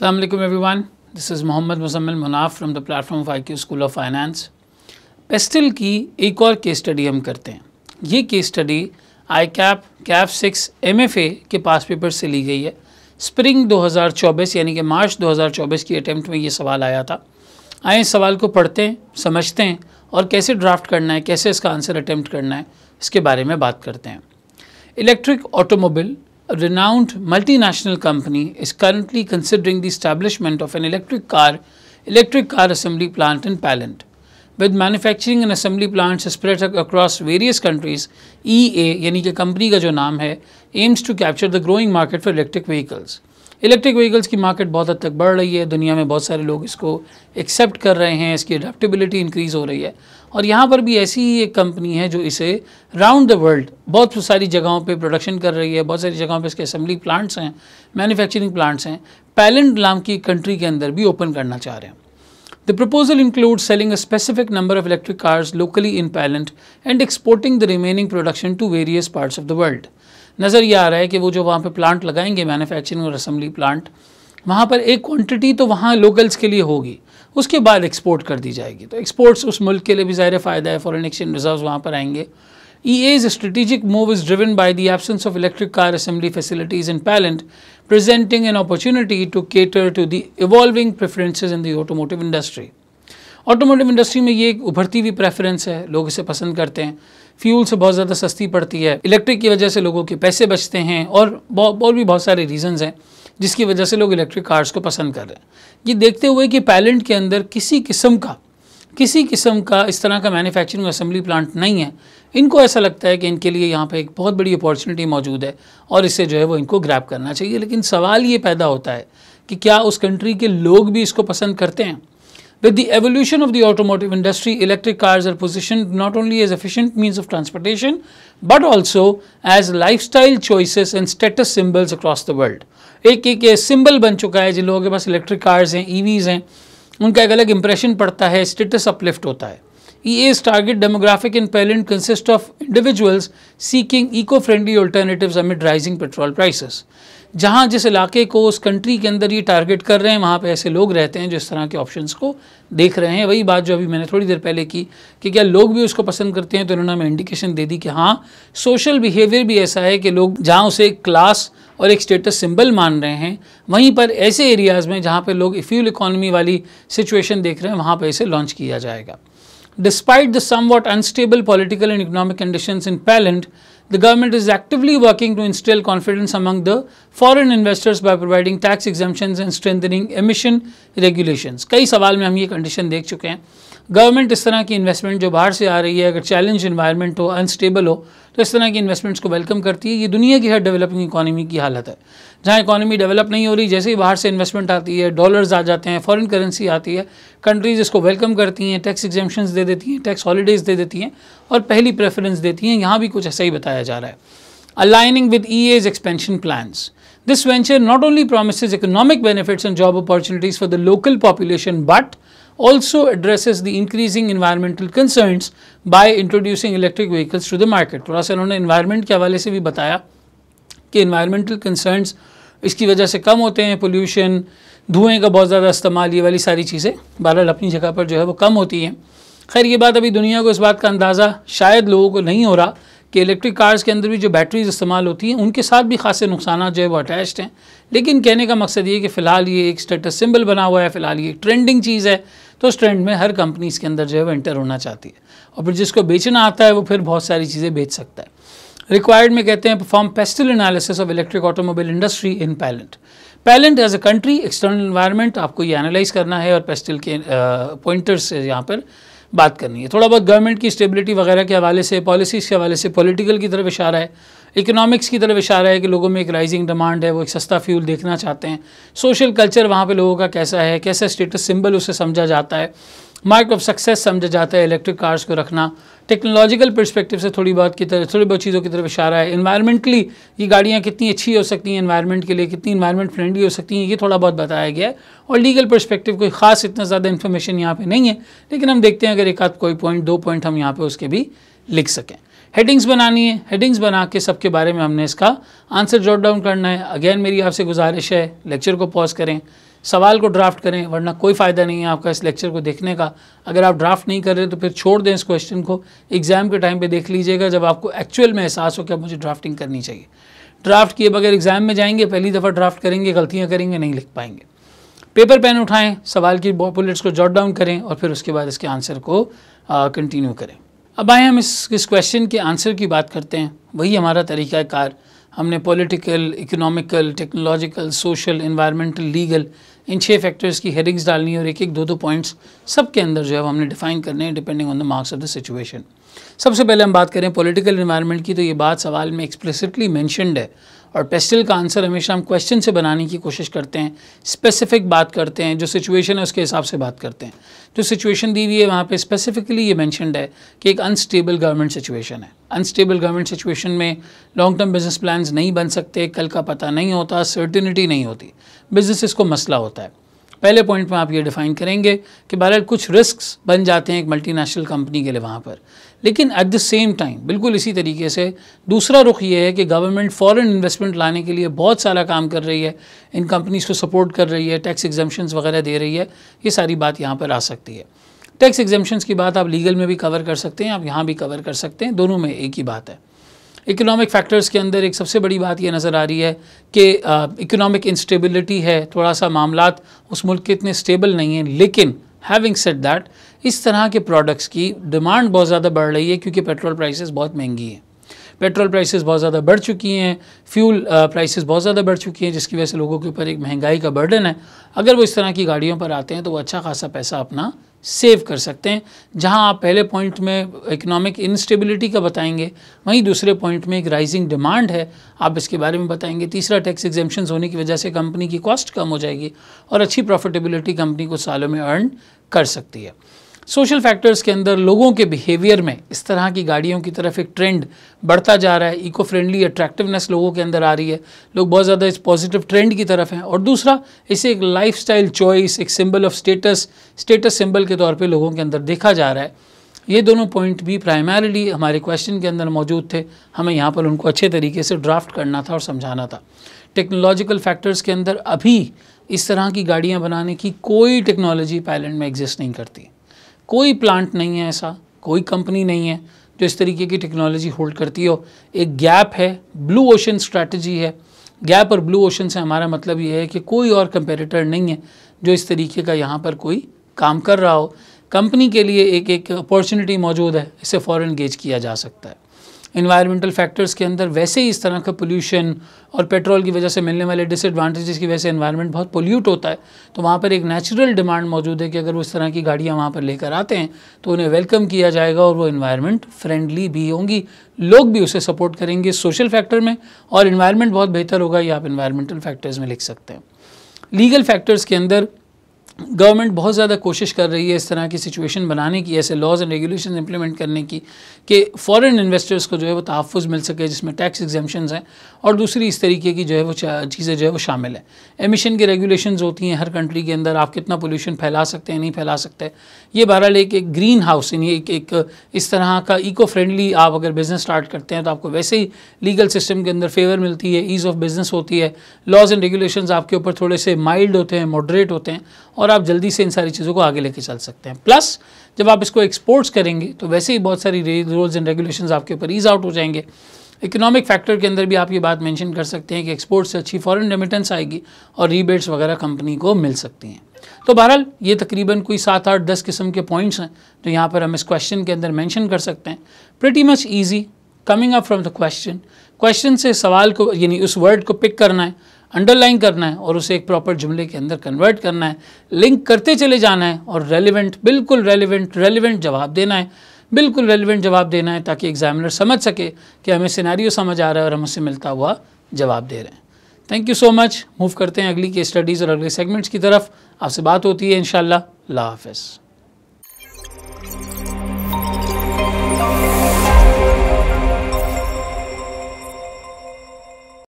Assalamu alaikum everyone. This is Mohammad Muzammil Munaf from the platform of IQ School of Finance. Pastel की एक और case study हम करते हैं। ये केस स्टडी कैप 6 MFA के पास पेपर से ली गई है। स्प्रिंग 2024 यानी कि मार्च 2024 की अटैम्प्ट में ये सवाल आया था। आए इस सवाल को पढ़ते हैं, समझते हैं और कैसे ड्राफ्ट करना है, कैसे इसका आंसर अटैम्प्ट करना है, इसके बारे में बात करते हैं। Electric automobile, a renowned multinational company, is currently considering the establishment of an electric car assembly plant in Palant. With manufacturing and assembly plants spread across various countries, EA यानी कि कंपनी का जो नाम है aims to capture the growing market for electric vehicles. Electric vehicles की market बहुत हद तक बढ़ रही है, दुनिया में बहुत सारे लोग इसको एक्सेप्ट कर रहे हैं, इसकी अडेप्टेबिलिटी इंक्रीज़ हो रही है और यहाँ पर भी ऐसी ही एक कंपनी है जो इसे राउंड द वर्ल्ड बहुत सारी जगहों पे प्रोडक्शन कर रही है, बहुत सारी जगहों पे इसके असेंबली प्लांट्स हैं, मैन्युफैक्चरिंग प्लांट्स हैं। पैलेंट नाम की कंट्री के अंदर भी ओपन करना चाह रहे हैं। The proposal includes selling a specific number of electric cars locally in Palant and exporting the remaining production to various parts of the world. नज़र ये आ रहा है कि वो जो वहाँ पे प्लांट लगाएंगे मैन्युफैक्चरिंग और असेंबली प्लांट, वहाँ पर एक क्वांटिटी तो वहाँ लोकल्स के लिए होगी, उसके बाद एक्सपोर्ट कर दी जाएगी। तो एक्सपोर्ट्स उस मुल्क के लिए भी ज़ाहिर फ़ायदा है, फॉरेन एक्सचेंज रिजर्व्स वहाँ पर आएंगे। EA's strategic move is driven by the absence of electric car assembly facilities in Palant, presenting an opportunity to cater to the evolving preferences in the automotive industry. Automotive industry में ये एक उभरती हुई preference है, लोग इसे पसंद करते हैं। फ्यूल से बहुत ज़्यादा सस्ती पड़ती है, इलेक्ट्रिक की वजह से लोगों के पैसे बचते हैं और भी बहुत सारे रीजंस हैं जिसकी वजह से लोग इलेक्ट्रिक कार्स को पसंद कर रहे हैं। ये देखते हुए कि पैलेंट के अंदर किसी किस्म का इस तरह का मैन्युफैक्चरिंग असेंबली प्लांट नहीं है, इनको ऐसा लगता है कि इनके लिए यहाँ पे एक बहुत बड़ी अपॉर्चुनिटी मौजूद है और इससे जो है वो इनको ग्रैब करना चाहिए। लेकिन सवाल ये पैदा होता है कि क्या उस कंट्री के लोग भी इसको पसंद करते हैं? With the evolution of the automotive industry, electric cars are positioned not only as efficient means of transportation, but also as lifestyle choices and status symbols across the world. एक सिंबल बन चुका है। जिन लोगों के पास इलेक्ट्रिक कार्स हैं, EVs हैं, उनका एक अलग इंप्रेशन पड़ता है, स्टेटस अपलिफ्ट होता है। EA's target demographic in Palant consists of individuals seeking eco-friendly alternatives amid rising petrol prices. जहाँ जिस इलाके को उस कंट्री के अंदर ये टारगेट कर रहे हैं, वहाँ पे ऐसे लोग रहते हैं जो इस तरह के ऑप्शंस को देख रहे हैं। वही बात जो अभी मैंने थोड़ी देर पहले की कि क्या लोग भी उसको पसंद करते हैं, तो उन्होंने हमें इंडिकेशन दे दी कि हाँ, सोशल बिहेवियर भी ऐसा है कि लोग जहाँ उसे एक क्लास और एक स्टेटस सिंबल मान रहे हैं, वहीं पर ऐसे एरियाज़ में जहाँ पर लोग फ्यूल इकॉनमी वाली सिचुएशन देख रहे हैं, वहाँ पर इसे लॉन्च किया जाएगा। Despite the somewhat unstable political and economic conditions in Palant, the government is actively working to instill confidence among the foreign investors by providing tax exemptions and strengthening emission regulations. कई सवाल में हम ये condition देख चुके हैं। Government इस तरह की इन्वेस्टमेंट जो बाहर से आ रही है, अगर चैलेंज इन्वायरमेंट हो, अनस्टेबल हो, तो इस तरह की इन्वेस्टमेंट्स को वेलकम करती है। ये दुनिया की हर डेवलपिंग इकॉनमी की हालत है। जहाँ इकॉनमी डेवलप नहीं हो रही, जैसे ही बाहर से इन्वेस्टमेंट आती है, डॉलर्स आ जाते हैं, फॉरेन करेंसी आती है, कंट्रीज़ इसको वेलकम करती हैं, टैक्स एग्जेम्पशंस दे देती हैं, टैक्स हॉलीडेज़ दे देती हैं और पहली प्रेफरेंस देती हैं। यहाँ भी कुछ ऐसा ही बताया जा रहा है। Aligning with EA's expansion plans. This venture not only promises economic benefits and job opportunities for the local population, but also addresses the increasing environmental concerns by introducing electric vehicles to the market. थोड़ा सा इन्होंने environment के हवाले से भी बताया कि environmental concerns इसकी वजह से कम होते हैं, पोल्यूशन, धुएं का बहुत ज़्यादा इस्तेमाल, ये वाली सारी चीज़ें बहरहाल अपनी जगह पर जो है वो कम होती हैं। खैर, ये बात अभी दुनिया को इस बात का अंदाज़ा शायद लोगों को नहीं हो रहा कि इलेक्ट्रिक कार्स के अंदर भी जो बैटरीज इस्तेमाल होती हैं, उनके साथ भी खासे नुकसान जो है वो अटैच्ड हैं। लेकिन कहने का मकसद ये कि फ़िलहाल ये एक स्टेटस सिंबल बना हुआ है, फ़िलहाल ये ट्रेंडिंग चीज़ है, तो उस ट्रेंड में हर कंपनी इसके अंदर जो है वो एंटर होना चाहती है और फिर जिसको बेचना आता है वो फिर बहुत सारी चीज़ें बेच सकता है। रिक्वायर्ड में कहते हैं perform PESTEL analysis of electric automobile industry in Poland. Poland as a country, external environment आपको ये एनालाइज करना है और पेस्टल के पॉइंटर्स से यहाँ पर बात करनी है। थोड़ा बहुत गवर्नमेंट की स्टेबिलिटी वगैरह के हवाले से, पॉलिसीज़ के हवाले से, पॉलिटिकल की तरफ इशारा है, इकोनॉमिक्स की तरफ इशारा है कि लोगों में एक राइजिंग डिमांड है, वो एक सस्ता फ्यूल देखना चाहते हैं। सोशल कल्चर वहाँ पे लोगों का कैसा है, कैसा स्टेटस सिंबल उसे समझा जाता है, मार्क ऑफ सक्सेस समझा जाता है इलेक्ट्रिक कार्स को रखना। टेक्नोलॉजिकल पर्सपेक्टिव से थोड़ी बहुत चीज़ों की तरफ इशारा है। इन्वायरमेंटली ये गाड़ियाँ कितनी अच्छी हो सकती हैं एनवायरनमेंट के लिए, कितनी इन्वायरमेंट फ्रेंडली हो सकती हैं, ये थोड़ा बहुत बताया गया है। और लीगल पर्सपेक्टिव कोई ख़ास इतना ज़्यादा इन्फॉर्मेशन यहाँ पे नहीं है, लेकिन हम देखते हैं अगर एक आध कोई पॉइंट, 2 पॉइंट हम यहाँ पे उसके भी लिख सकें। हेडिंग्स बनानी है, हेडिंग्स बना के सबके बारे में हमने इसका आंसर जॉट डाउन करना है। अगेन मेरी आपसे गुजारिश है, लेक्चर को पॉज करें, सवाल को ड्राफ्ट करें, वरना कोई फ़ायदा नहीं है आपका इस लेक्चर को देखने का। अगर आप ड्राफ्ट नहीं कर रहे तो फिर छोड़ दें इस क्वेश्चन को, एग्ज़ाम के टाइम पे देख लीजिएगा जब आपको एक्चुअल में एहसास हो कि अब मुझे ड्राफ्टिंग करनी चाहिए। ड्राफ्ट किए बगैर एग्ज़ाम में जाएंगे, पहली दफ़ा ड्राफ्ट करेंगे, गलतियाँ करेंगे, नहीं लिख पाएंगे। पेपर पेन उठाएं, सवाल की बुलेट्स को जॉट डाउन करें और फिर उसके बाद इसके आंसर को कंटिन्यू करें। अब आए हम इस क्वेश्चन के आंसर की बात करते हैं। वही हमारा तरीक़ाकार, हमने political, economical, technological, social, environmental, legal, in 6 factors की हेडिंग्स डालनी है और एक एक 2-2 पॉइंट्स सब के अंदर जो है हमने डिफाइन करने हैं depending on the marks of the situation. सबसे पहले हम बात करें पॉलिटिकल एनवायरनमेंट की, तो ये बात सवाल में एक्सप्लिसिटली मेंशन्ड है और पेस्टल का आंसर हमेशा हम क्वेश्चन से बनाने की कोशिश करते हैं, स्पेसिफिक बात करते हैं, जो सिचुएशन है उसके हिसाब से बात करते हैं। जो सिचुएशन दी हुई है वहाँ पे स्पेसिफिकली ये मेंशन्ड है कि एक अनस्टेबल गवर्नमेंट सिचुएशन है। अनस्टेबल गवर्नमेंट सिचुएशन में लॉन्ग टर्म बिजनेस प्लान्स नहीं बन सकते, कल का पता नहीं होता, सर्टिनिटी नहीं होती, बिजनेसेस को मसला होता है। पहले पॉइंट में आप ये डिफाइन करेंगे कि बहरहाल कुछ रिस्क्स बन जाते हैं एक मल्टीनेशनल कंपनी के लिए वहाँ पर, लेकिन एट द सेम टाइम बिल्कुल इसी तरीके से दूसरा रुख ये है कि गवर्नमेंट फॉरेन इन्वेस्टमेंट लाने के लिए बहुत सारा काम कर रही है, इन कंपनीज़ को सपोर्ट कर रही है, टैक्स एग्जम्पशंस वगैरह दे रही है। ये सारी बात यहाँ पर आ सकती है। टैक्स एग्जम्पशंस की बात आप लीगल में भी कवर कर सकते हैं, आप यहाँ भी कवर कर सकते हैं, दोनों में एक ही बात है। इकोनॉमिक फैक्टर्स के अंदर एक सबसे बड़ी बात ये नज़र आ रही है कि इकोनॉमिक इंस्टेबिलिटी है, थोड़ा सा मामलात उस मुल्क के इतने स्टेबल नहीं हैं। लेकिन हैविंग सेड दैट, इस तरह के प्रोडक्ट्स की डिमांड बहुत ज़्यादा बढ़ रही है क्योंकि पेट्रोल प्राइसेस बहुत महंगी हैं। पेट्रोल प्राइसेस बहुत ज़्यादा बढ़ चुकी हैं, फ्यूल प्राइसेस बहुत ज़्यादा बढ़ चुकी हैं, जिसकी वजह से लोगों के ऊपर एक महंगाई का बर्डन है। अगर वो इस तरह की गाड़ियों पर आते हैं तो वो अच्छा खासा पैसा अपना सेव कर सकते हैं। जहां आप पहले पॉइंट में इकोनॉमिक इंस्टेबिलिटी का बताएंगे, वहीं दूसरे पॉइंट में एक राइजिंग डिमांड है, आप इसके बारे में बताएंगे। तीसरा, टैक्स एग्जेम्पशंस होने की वजह से कंपनी की कॉस्ट कम हो जाएगी और अच्छी प्रॉफिटेबिलिटी कंपनी को सालों में अर्न कर सकती है। सोशल फैक्टर्स के अंदर लोगों के बिहेवियर में इस तरह की गाड़ियों की तरफ एक ट्रेंड बढ़ता जा रहा है, इको फ्रेंडली अट्रैक्टिवनेस लोगों के अंदर आ रही है, लोग बहुत ज़्यादा इस पॉजिटिव ट्रेंड की तरफ हैं। और दूसरा, इसे एक लाइफस्टाइल चॉइस, एक सिंबल ऑफ स्टेटस सिंबल के तौर पे लोगों के अंदर देखा जा रहा है। ये दोनों पॉइंट भी प्राइमरीली हमारे क्वेश्चन के अंदर मौजूद थे, हमें यहाँ पर उनको अच्छे तरीके से ड्राफ्ट करना था और समझाना था। टेक्नोलॉजिकल फैक्टर्स के अंदर अभी इस तरह की गाड़ियाँ बनाने की कोई टेक्नोलॉजी पायलैंड में एग्जिस्ट नहीं करती, कोई प्लांट नहीं है, ऐसा कोई कंपनी नहीं है जो इस तरीके की टेक्नोलॉजी होल्ड करती हो। एक गैप है, ब्लू ओशन स्ट्रैटेजी है। गैप और ब्लू ओशन से हमारा मतलब ये है कि कोई और कंपेटिटर नहीं है जो इस तरीके का यहाँ पर कोई काम कर रहा हो। कंपनी के लिए एक अपॉर्चुनिटी मौजूद है, इसे फ़ौरन एंगेज किया जा सकता है। इन्वायरमेंटल फैक्टर्स के अंदर वैसे ही इस तरह का पोल्यूशन और पेट्रोल की वजह से मिलने वाले डिसएडवांटेजेस की वजह से एनवायरनमेंट बहुत पोल्यूट होता है, तो वहाँ पर एक नेचुरल डिमांड मौजूद है कि अगर वो इस तरह की गाड़ियाँ वहाँ पर लेकर आते हैं तो उन्हें वेलकम किया जाएगा और वो एनवायरनमेंट फ्रेंडली भी होंगी, लोग भी उसे सपोर्ट करेंगे सोशल फैक्टर में, और एनवायरनमेंट बहुत बेहतर होगा। ये आप एनवायरमेंटल फैक्टर्स में लिख सकते हैं। लीगल फैक्टर्स के अंदर गवर्नमेंट बहुत ज़्यादा कोशिश कर रही है इस तरह की सिचुएशन बनाने की, ऐसे लॉज एंड रेगुलेशन इंप्लीमेंट करने की कि फॉरेन इन्वेस्टर्स को जो है वो तहफ़्फ़ुज़ मिल सके, जिसमें टैक्स एग्जेम्पशंस हैं और दूसरी इस तरीके की जो है वो चीज़ें जो है वो शामिल है। एमिशन की रेगुलेशंस होती हैं हर कंट्री के अंदर, आप कितना पोल्यूशन फैला सकते हैं, नहीं फैला सकते। ये बहरहाल एक ग्रीन हाउस, यानी एक इस तरह का इको फ्रेंडली आप अगर बिज़नेस स्टार्ट करते हैं तो आपको वैसे ही लीगल सिस्टम के अंदर फेवर मिलती है, ईज़ ऑफ बिज़नेस होती है, लॉज एंड रेगुलेशंस आपके ऊपर थोड़े से माइल्ड होते हैं, मॉडरेट होते हैं और आप जल्दी से इन सारी चीज़ों को आगे लेके चल सकते हैं। प्लस जब आप इसको एक्सपोर्ट्स करेंगे तो वैसे ही बहुत सारी रूल्स एंड रेगुलेशंस आपके ऊपर ईज आउट हो जाएंगे। इकोनॉमिक फैक्टर के अंदर भी आप ये बात मेंशन कर सकते हैं कि एक्सपोर्ट से अच्छी फॉरेन रेमिटेंस आएगी और रीबेट्स वगैरह कंपनी को मिल सकती हैं। तो बहरहाल ये तकरीबन कोई 7, 8, 10 किस्म के पॉइंट्स हैं जो यहाँ पर हम इस क्वेश्चन के अंदर मेंशन कर सकते हैं। Pretty much easy coming up from the question से सवाल को, यानी उस वर्ड को पिक करना है, अंडरलाइन करना है और उसे एक प्रॉपर जुमले के अंदर कन्वर्ट करना है, लिंक करते चले जाना है और रेलिवेंट, बिल्कुल रेलिवेंट जवाब देना है, बिल्कुल रेलिवेंट जवाब देना है ताकि एग्जामिनर समझ सके कि हमें सिनेरियो समझ आ रहा है और हम उससे मिलता हुआ जवाब दे रहे हैं। Thank you so much. Move करते हैं अगली केस स्टडीज़ और अगले सेगमेंट्स की तरफ। आपसे बात होती है इंशाल्लाह। अल्लाह हाफ़िज़।